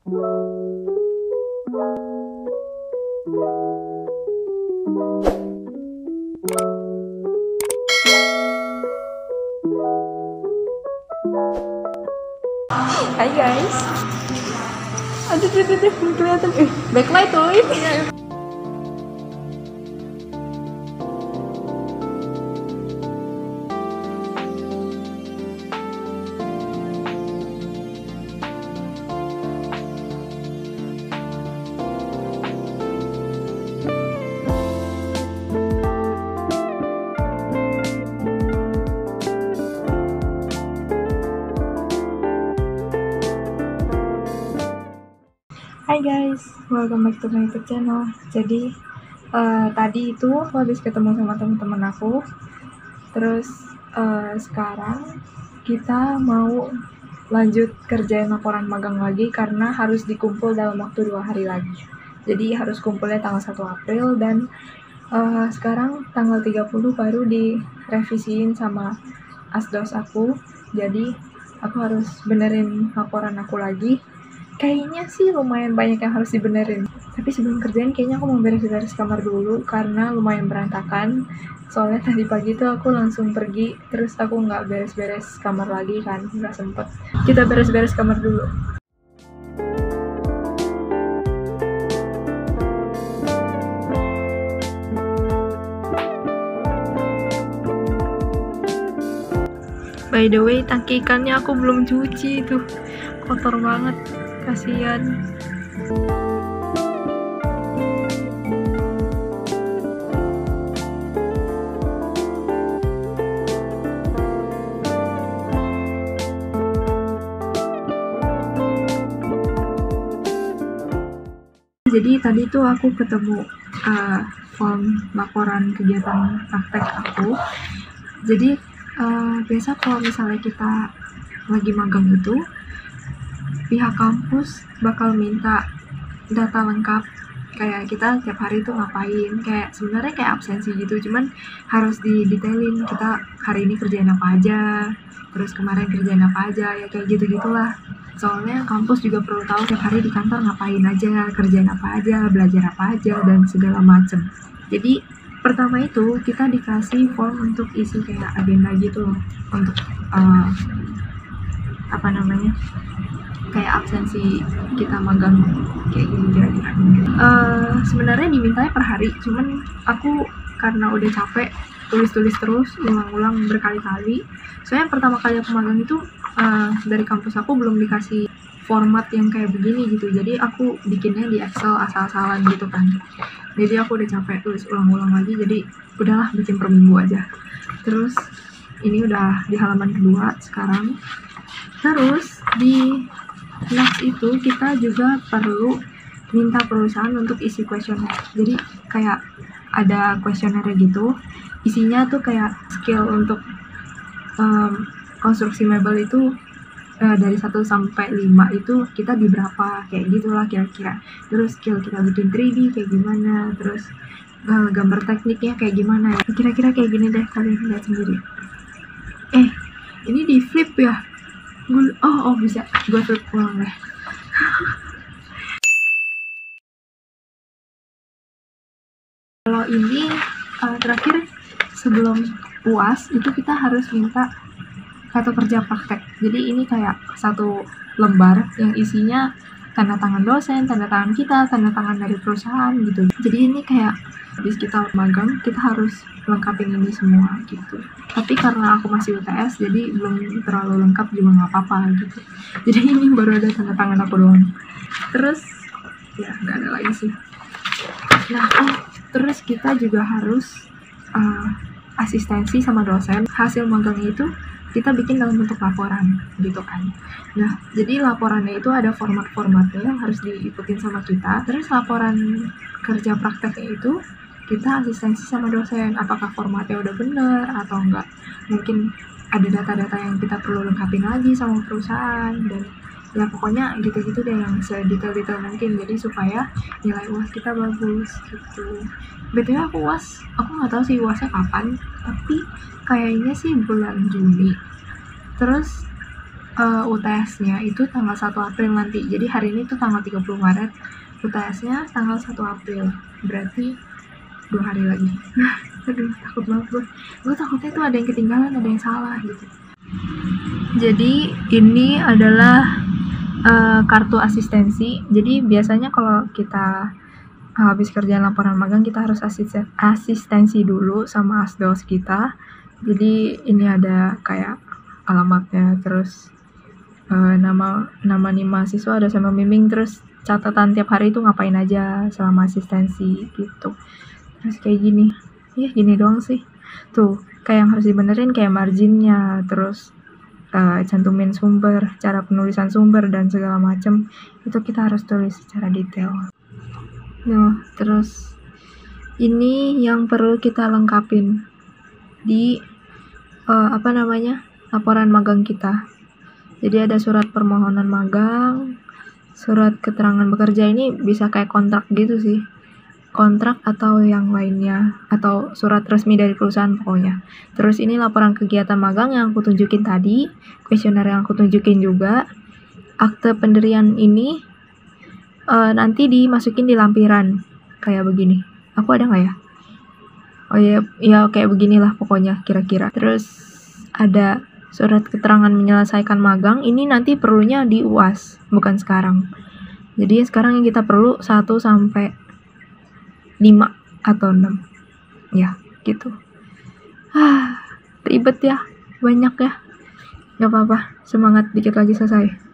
Hai guys. Aduh, belum kelihatan. Backlight tuh ini. Hai guys, welcome back to my YouTube channel. Jadi tadi itu aku habis ketemu sama teman-teman aku. Terus sekarang kita mau lanjut kerjain laporan magang lagi karena harus dikumpul dalam waktu 2 hari lagi. Jadi harus kumpulnya tanggal 1 April dan sekarang tanggal 30 baru direvisiin sama asdos aku. Jadi aku harus benerin laporan aku lagi. Kayaknya sih lumayan banyak yang harus dibenerin. Tapi sebelum kerjain kayaknya aku mau beres-beres kamar dulu karena lumayan berantakan. Soalnya tadi pagi tuh aku langsung pergi, terus aku nggak beres-beres kamar lagi kan, nggak sempet. Kita beres-beres kamar dulu. By the way, tangki ikannya aku belum cuci tuh, kotor banget. Kasihan. Jadi tadi tuh aku ketemu form laporan kegiatan praktek aku. Jadi biasa kalau misalnya kita lagi magang itu, pihak kampus bakal minta data lengkap kayak kita tiap hari tuh ngapain, kayak sebenarnya kayak absensi gitu, cuman harus didetailin kita hari ini kerjain apa aja, terus kemarin kerjain apa aja, ya kayak gitu-gitulah. Soalnya kampus juga perlu tahu tiap hari di kantor ngapain aja, kerjain apa aja, belajar apa aja, dan segala macem. Jadi pertama itu kita dikasih form untuk isi kayak agenda gitu loh, untuk kayak absensi kita magang kayak gini kira-kira. Sebenarnya dimintanya per hari, cuman aku karena udah capek tulis-tulis terus ulang-ulang berkali-kali. Soalnya pertama kali aku magang itu dari kampus aku belum dikasih format yang kayak begini gitu, jadi aku bikinnya di Excel asal-asalan gitu kan. Jadi aku udah capek tulis ulang-ulang lagi, jadi udahlah bikin per minggu aja. Terus ini udah di halaman kedua sekarang. Terus di next itu kita juga perlu minta perusahaan untuk isi kuesioner. Jadi kayak ada kuesioner gitu, isinya tuh kayak skill untuk konstruksi mebel itu dari 1 sampai 5 itu kita di berapa, kayak gitulah kira-kira. Terus skill kita bikin 3D kayak gimana, terus gambar tekniknya kayak gimana ya. Kira-kira kayak gini deh, kalian lihat sendiri. Ini di flip ya. Oh bisa, gue flip ulang deh. Kalau ini terakhir sebelum UAS itu kita harus minta kartu kerja praktek. Jadi ini kayak satu lembar yang isinya tanda tangan dosen, tanda tangan kita, tanda tangan dari perusahaan gitu. Jadi ini kayak habis kita magang, kita harus lengkapin ini semua gitu. Tapi karena aku masih UTS, jadi belum terlalu lengkap juga nggak apa-apa gitu. Jadi ini baru ada tanda tangan aku doang. Terus ya nggak ada lagi sih. Nah, terus kita juga harus asistensi sama dosen. Hasil magangnya itu kita bikin dalam bentuk laporan gitu kan. Nah, jadi laporannya itu ada format-formatnya yang harus diikutin sama kita. Terus laporan kerja prakteknya itu kita asistensi sama dosen, apakah formatnya udah bener atau enggak. Mungkin ada data-data yang kita perlu lengkapin lagi sama perusahaan, dan ya pokoknya gitu-gitu deh yang sedetail-detail mungkin, jadi supaya nilai UAS kita bagus gitu. BTW aku UAS, aku nggak tahu sih UASnya kapan, tapi kayaknya sih bulan Juni. Terus UTS-nya itu tanggal 1 April nanti. Jadi hari ini tuh tanggal 30 Maret, UTS-nya tanggal 1 April. Berarti 2 hari lagi. Aduh, takut banget gue takutnya tuh ada yang ketinggalan, ada yang salah gitu. Jadi ini adalah kartu asistensi. Jadi biasanya kalau kita habis kerjaan laporan magang, kita harus asistensi dulu sama asdos kita. Jadi ini ada kayak alamatnya, terus nama nih mahasiswa ada sama bimbing, terus catatan tiap hari itu ngapain aja selama asistensi gitu. Terus kayak gini, ya gini doang sih. Tuh, kayak yang harus dibenerin kayak marginnya, terus cantumin sumber, cara penulisan sumber dan segala macam itu kita harus tulis secara detail. Nah, terus ini yang perlu kita lengkapin di laporan magang kita. Jadi ada surat permohonan magang, surat keterangan bekerja, ini bisa kayak kontrak gitu sih, kontrak atau yang lainnya, atau surat resmi dari perusahaan pokoknya. Terus ini laporan kegiatan magang yang aku tunjukin tadi, kuesioner yang aku tunjukin juga. Akte pendirian ini nanti dimasukin di lampiran kayak begini. Aku ada nggak ya? Oh ya kayak beginilah pokoknya kira-kira. Terus ada surat keterangan menyelesaikan magang, ini nanti perlunya di UAS, bukan sekarang. Jadi sekarang yang kita perlu 1 sampai 5 atau 6. Ya, gitu. Ribet ya, banyak ya. Gak apa-apa, semangat, dikit lagi selesai.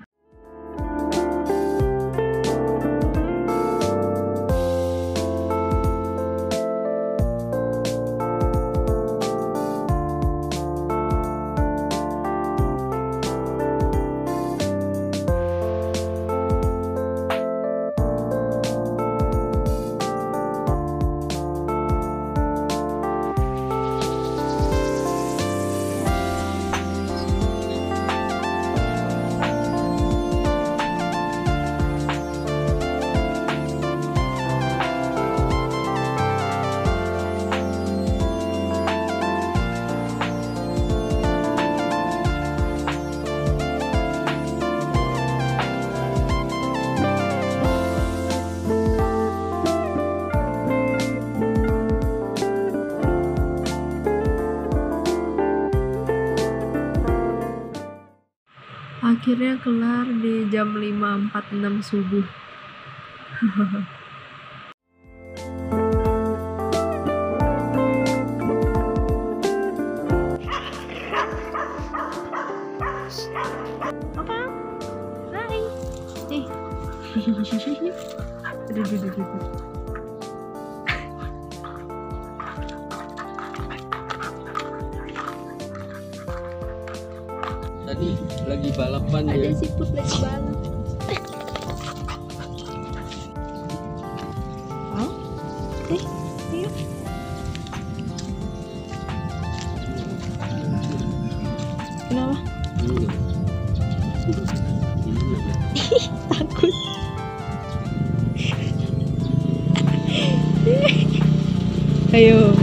Akhirnya kelar di jam 5.46 subuh. Apa? Hai. Aduh. Tadi lagi balapan ya. Ada siput lagi balap. Ayo. Kenapa? Takut. Ayo.